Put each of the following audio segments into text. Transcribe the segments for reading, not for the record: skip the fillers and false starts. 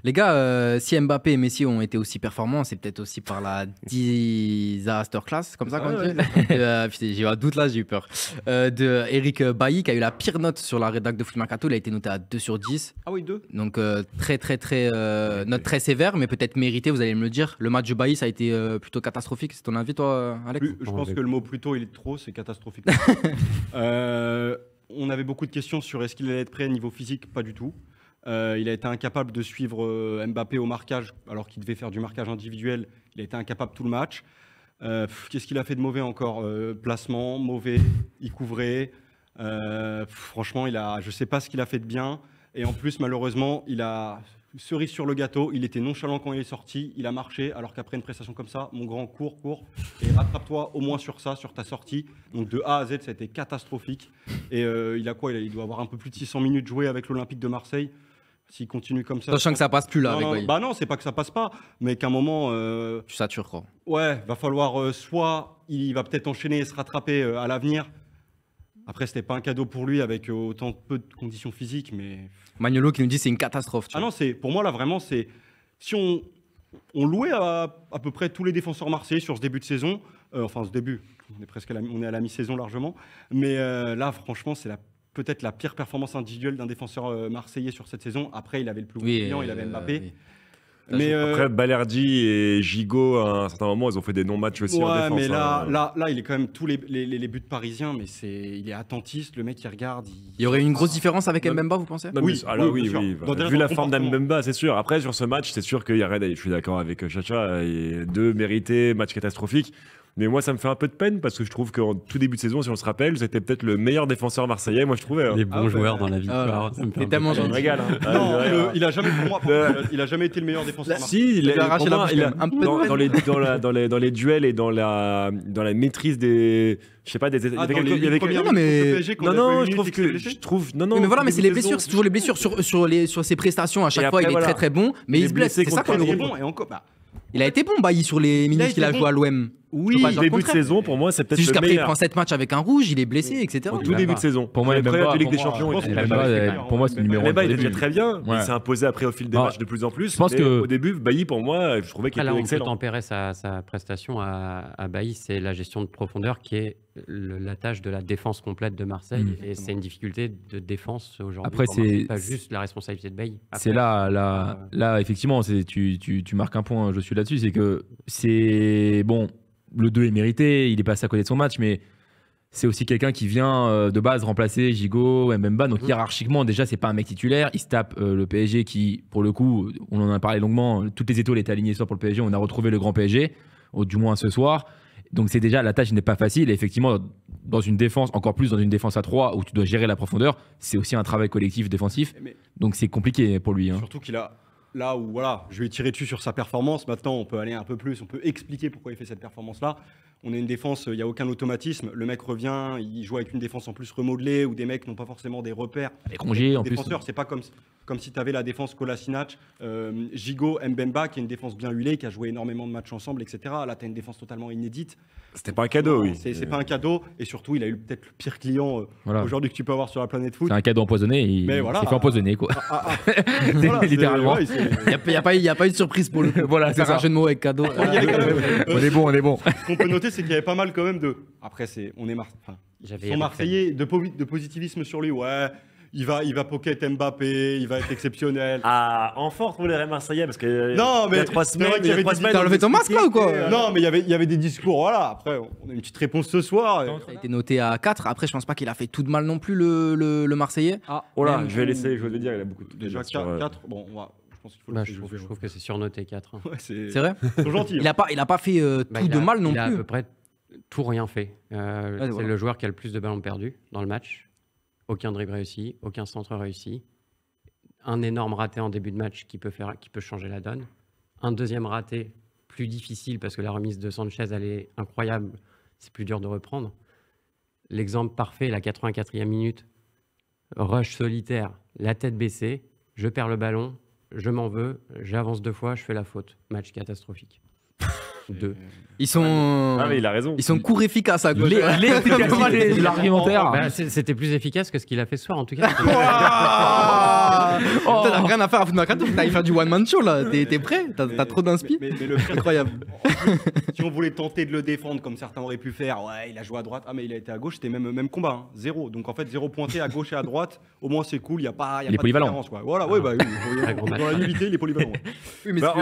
Les gars, si Mbappé et Messi ont été aussi performants, c'est peut-être aussi par la disaster class, comme ça qu'on dit. Putain, j'ai eu un doute là, j'ai eu peur. De Eric Bailly, qui a eu la pire note sur la rédac de Foot Mercato. Il a été noté à 2 sur 10. Ah oui, 2. Donc note très sévère, mais peut-être méritée, vous allez me le dire. Le match de Bailly, ça a été plutôt catastrophique. C'est ton avis, toi, Alex? Je pense que le mot plutôt, il est trop, c'est catastrophique. On avait beaucoup de questions sur est-ce qu'il allait être prêt niveau physique, pas du tout. Il a été incapable de suivre Mbappé au marquage, alors qu'il devait faire du marquage individuel. Il a été incapable tout le match. Qu'est-ce qu'il a fait de mauvais encore? Placement, mauvais, il couvrait. Franchement, je ne sais pas ce qu'il a fait de bien. Et en plus, malheureusement, il a cerise sur le gâteau. Il était nonchalant quand il est sorti. Il a marché, alors qu'après une prestation comme ça, mon grand, cours. Et rattrape-toi au moins sur ça, sur ta sortie. Donc de A à Z, ça a été catastrophique. Et il a quoi? Il doit avoir un peu plus de 600 minutes jouées avec l'Olympique de Marseille. S'il continue comme ça. Sachant que ça passe plus là avec Bailly. Bah non, c'est pas que ça passe pas, mais qu'à un moment. Tu satures, quoi. Ouais, va falloir soit il va peut-être enchaîner et se rattraper à l'avenir. Après, c'était pas un cadeau pour lui avec autant peu de conditions physiques, mais. Magnolo qui nous dit c'est une catastrophe. Ah non, pour moi là vraiment c'est si on louait à peu près tous les défenseurs marseillais sur ce début de saison, enfin ce début, on est à la mi-saison largement, mais là franchement c'est peut-être la pire performance individuelle d'un défenseur marseillais sur cette saison. Après, il avait le plus gros client, il avait Mbappé. Oui. Mais après, Balerdi et Gigot, à un certain moment, ils ont fait des non-matchs aussi en défense. Mais là, il est quand même tous les buts parisiens, mais il est attentiste, le mec il regarde. Il y aurait une grosse différence avec Mbemba, vous pensez? Oui, oui. Vu la forme d'Mbemba, c'est sûr. Après, sur ce match, c'est sûr qu'il y a rien. Je suis d'accord avec Chacha, et 2 mérités, match catastrophique. Mais moi, ça me fait un peu de peine parce que je trouve qu'en tout début de saison, si on se rappelle, c'était peut-être le meilleur défenseur marseillais, moi je trouvais. Les bons joueurs dans la victoire. C'est tellement gentil. Régale. Non, il a jamais, pour moi, il a jamais été le meilleur défenseur marseillais. Si, il a dans les duels et dans la maîtrise des. Je sais pas, des. Non, je trouve. Non, mais voilà, mais c'est les blessures, c'est toujours les blessures sur ses prestations. À chaque fois, il est très très bon, mais il se blesse. C'est ça qu'on le bon et encore. Il a été bon, Bailly, sur les minutes qu'il a joué à l'OM. Oui, début de saison, pour moi, c'est peut-être le meilleur. Juste qu'après, il prend 7 matchs avec un rouge, il est blessé, etc. Au tout début de saison. Pour moi, Mbemba, Ligue des Champions. Pour moi, c'est le numéro 1. Mbemba, il était très bien. Il s'est imposé après au fil des matchs de plus en plus. Au début, Bailly, pour moi, je trouvais qu'il était excellent. Là, on peut tempérer sa prestation à Bailly, c'est la gestion de profondeur qui est la tâche de la défense complète de Marseille. Et c'est une difficulté de défense aujourd'hui. Après, c'est pas juste la responsabilité de Bailly. C'est là, effectivement, tu marques un point, je suis là-dessus, c'est que c'est bon. Le 2 est mérité, il est passé à côté de son match, mais c'est aussi quelqu'un qui vient de base remplacer Gigot, Mbemba. Donc hiérarchiquement, déjà, c'est pas un mec titulaire. Il se tape le PSG qui, pour le coup, on en a parlé longuement, toutes les étoiles étaient alignées ce soir pour le PSG. On a retrouvé le grand PSG, du moins ce soir. Donc c'est déjà, la tâche n'est pas facile. Et effectivement, dans une défense, encore plus dans une défense à 3 où tu dois gérer la profondeur, c'est aussi un travail collectif défensif. Donc c'est compliqué pour lui. Surtout qu'il a... Là où voilà, je vais tirer dessus sur sa performance. Maintenant, on peut aller un peu plus, on peut expliquer pourquoi il fait cette performance-là. On a une défense, il n'y a aucun automatisme. Le mec revient, il joue avec une défense en plus remodelée où des mecs n'ont pas forcément des repères. Les congés en plus. Défenseurs, c'est pas comme si tu avais la défense Kolasinac, Gigot, Mbemba, qui est une défense bien huilée, qui a joué énormément de matchs ensemble, etc. Là, tu as une défense totalement inédite. C'était pas un cadeau, oui. C'est pas un cadeau. Et surtout, il a eu peut-être le pire client aujourd'hui que tu peux avoir sur la planète foot. C'est un cadeau empoisonné. Il s'est fait empoisonner, quoi. Littéralement. Il n'y a pas eu de surprise pour le coup. Voilà, c'est un jeu de mots avec cadeau. On est bon. Ce qu'on peut noter, c'est qu'il y avait pas mal quand même de. Après, son Marseillais de positivisme sur lui. Ouais, il va pocket Mbappé, il va être exceptionnel. Ah, en force pour les Marseillais parce que. Non, mais il y a 3 semaines. T'as enlevé ton masque là ou quoi? Non, mais il y avait des discours. Voilà. Après, on a une petite réponse ce soir. Il a été noté à 4. Après, je pense pas qu'il a fait tout de mal non plus le Marseillais. Oh là, je vais laisser. Je vais le dire, il a beaucoup de. Déjà 4. Bon, on va. Je trouve que c'est surnoté 4. Ouais, c'est vrai. C'est gentil. Il a pas fait tout de mal non plus. Il a à peu près tout rien fait. C'est le joueur qui a le plus de ballons perdus dans le match. Aucun dribble réussi, aucun centre réussi. Un énorme raté en début de match qui peut changer la donne. Un deuxième raté plus difficile parce que la remise de Sanchez, elle est incroyable. C'est plus dur de reprendre. L'exemple parfait, la 84e minute. Rush solitaire, la tête baissée. Je perds le ballon. Je m'en veux, j'avance 2 fois, je fais la faute. Match catastrophique. 2. Ils sont. Ah, mais il a raison. Ils sont courts efficaces à gauche. L'efficacité de l'argumentaire. Bah, c'était plus efficace que ce qu'il a fait ce soir, en tout cas. T'as rien à faire à Foot Mercato, t'as allé faire du one-man show là. T'es prêt? T'as trop d'inspi? Mais le pire, Incroyable. si on voulait tenter de le défendre comme certains auraient pu faire, ouais, il a joué à droite, ah mais il a été à gauche, c'était même combat, hein, 0. Donc en fait, 0 pointé à gauche et à droite, au moins c'est cool, il n'y a pas, Il est de polyvalent. différence. Quoi. Voilà, ouais, bah oui, dans la nullité, il est polyvalent. Ouais. Oui, mais Bah,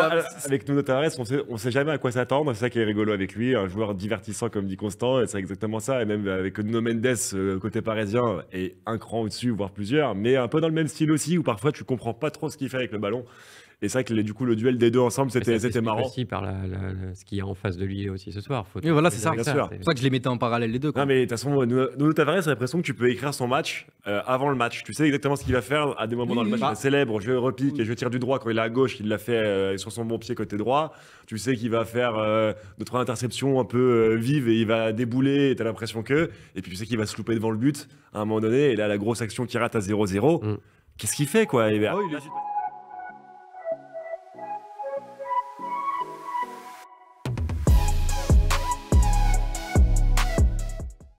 avec Nuno Tavares, on sait jamais à quoi s'attendre. C'est ça qui est rigolo avec lui, un joueur divertissant comme dit Constant, et c'est exactement ça. Et même avec Nuno Mendes, côté parisien, est un cran au-dessus, voire plusieurs, mais un peu dans le même style aussi, où parfois tu comprends pas trop ce qu'il fait avec le ballon. Et c'est vrai que du coup, le duel des deux ensemble, c'était marrant. Aussi par ce qu'il y a en face de lui aussi ce soir. Oui, voilà, c'est ça. Bien sûr. C'est pour ça que je les mettais en parallèle les deux. Quoi. Non, mais de toute façon, Nuno Tavares, j'ai l'impression que tu peux écrire son match avant le match. Tu sais exactement ce qu'il va faire à des moments dans le match. C'est célèbre, je repique et je tire du droit quand il est à gauche. Il l'a fait sur son bon pied côté droit. Tu sais qu'il va faire 2-3 interceptions un peu vives et il va débouler. Et t'as l'impression que. Et puis tu sais qu'il va se louper devant le but à un moment donné. Et là, la grosse action qui rate à 0-0. Qu'est-ce qu'il fait, quoi? Ah oui, il hésite pas.